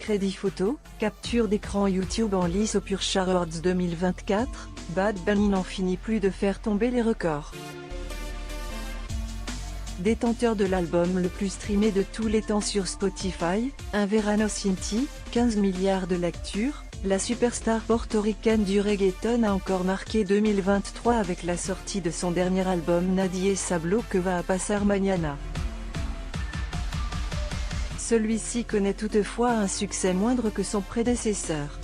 crédit photo, capture d'écran YouTube en lice au Purge Awards 2024, Bad Bunny n'en finit plus de faire tomber les records. Détenteur de l'album le plus streamé de tous les temps sur Spotify, Un Verano Sin Ti, 15 milliards de lectures, la superstar portoricaine du reggaeton a encore marqué 2023 avec la sortie de son dernier album Nadie Sablo que va a pasar mañana. Celui-ci connaît toutefois un succès moindre que son prédécesseur.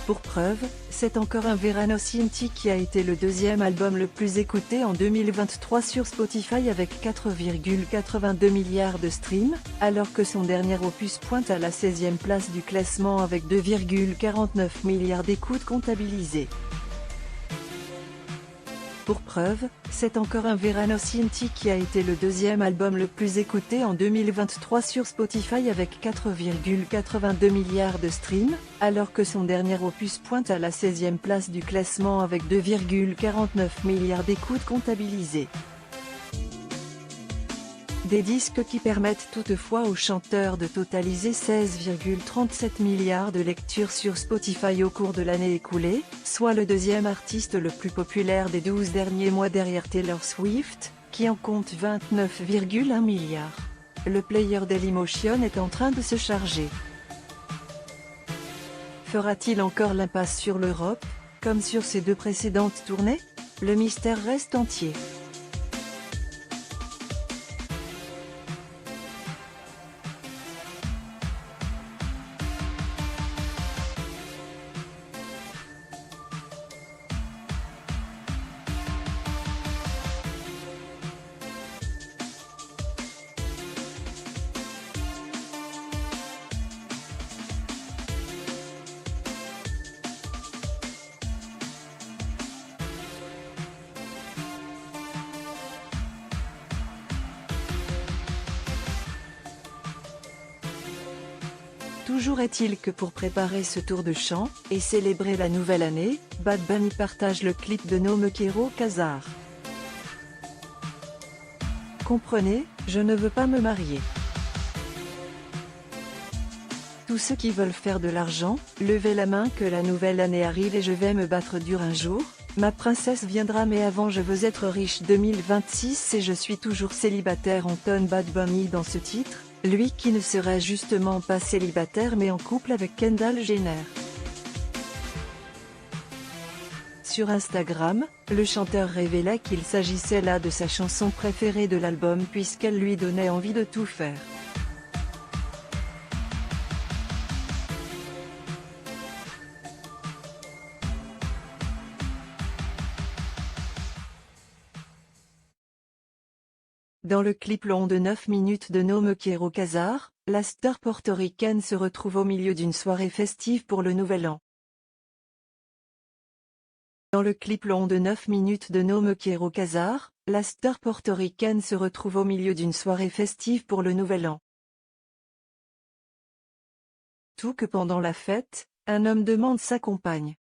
Pour preuve, c'est encore Un Verano Sin Ti qui a été le deuxième album le plus écouté en 2023 sur Spotify avec 4,82 milliards de streams, alors que son dernier opus pointe à la 16e place du classement avec 2,49 milliards d'écoutes comptabilisées. Pour preuve, c'est encore Un Verano Sin Ti qui a été le deuxième album le plus écouté en 2023 sur Spotify avec 4,82 milliards de streams, alors que son dernier opus pointe à la 16e place du classement avec 2,49 milliards d'écoutes comptabilisées. Des disques qui permettent toutefois au chanteur de totaliser 16,37 milliards de lectures sur Spotify au cours de l'année écoulée, soit le deuxième artiste le plus populaire des 12 derniers mois derrière Taylor Swift, qui en compte 29,1 milliards. Le player Dailymotion est en train de se charger. Fera-t-il encore l'impasse sur l'Europe, comme sur ses deux précédentes tournées? Le mystère reste entier. Toujours est-il que pour préparer ce tour de chant, et célébrer la nouvelle année, Bad Bunny partage le clip de No Me Quiero Casar. Comprenez, je ne veux pas me marier. Tous ceux qui veulent faire de l'argent, levez la main que la nouvelle année arrive et je vais me battre dur un jour, ma princesse viendra mais avant je veux être riche 2026 et je suis toujours célibataire entonne Bad Bunny dans ce titre. Lui qui ne serait justement pas célibataire mais en couple avec Kendall Jenner. Sur Instagram, le chanteur révéla qu'il s'agissait là de sa chanson préférée de l'album puisqu'elle lui donnait envie de tout faire. Dans le clip long de 9 minutes de No Me Quiero Casar, la star portoricaine se retrouve au milieu d'une soirée festive pour le Nouvel An. Dans le clip long de 9 minutes de No Me Quiero Casar, la star portoricaine se retrouve au milieu d'une soirée festive pour le Nouvel An. Tout que pendant la fête, un homme demande sa compagne.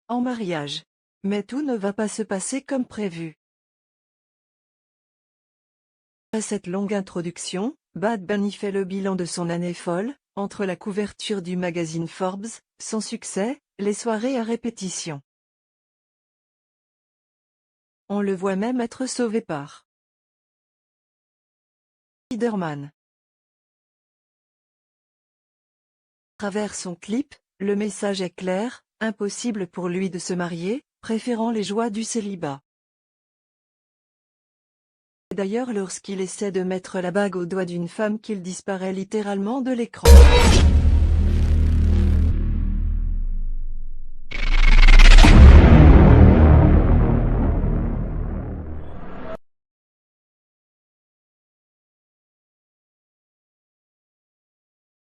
En mariage. Mais tout ne va pas se passer comme prévu. Après cette longue introduction, Bad Bunny fait le bilan de son année folle, entre la couverture du magazine Forbes, son succès, les soirées à répétition. On le voit même être sauvé par Spider-Man. À travers son clip, le message est clair, impossible pour lui de se marier, préférant les joies du célibat. D'ailleurs lorsqu'il essaie de mettre la bague au doigt d'une femme qu'il disparaît littéralement de l'écran.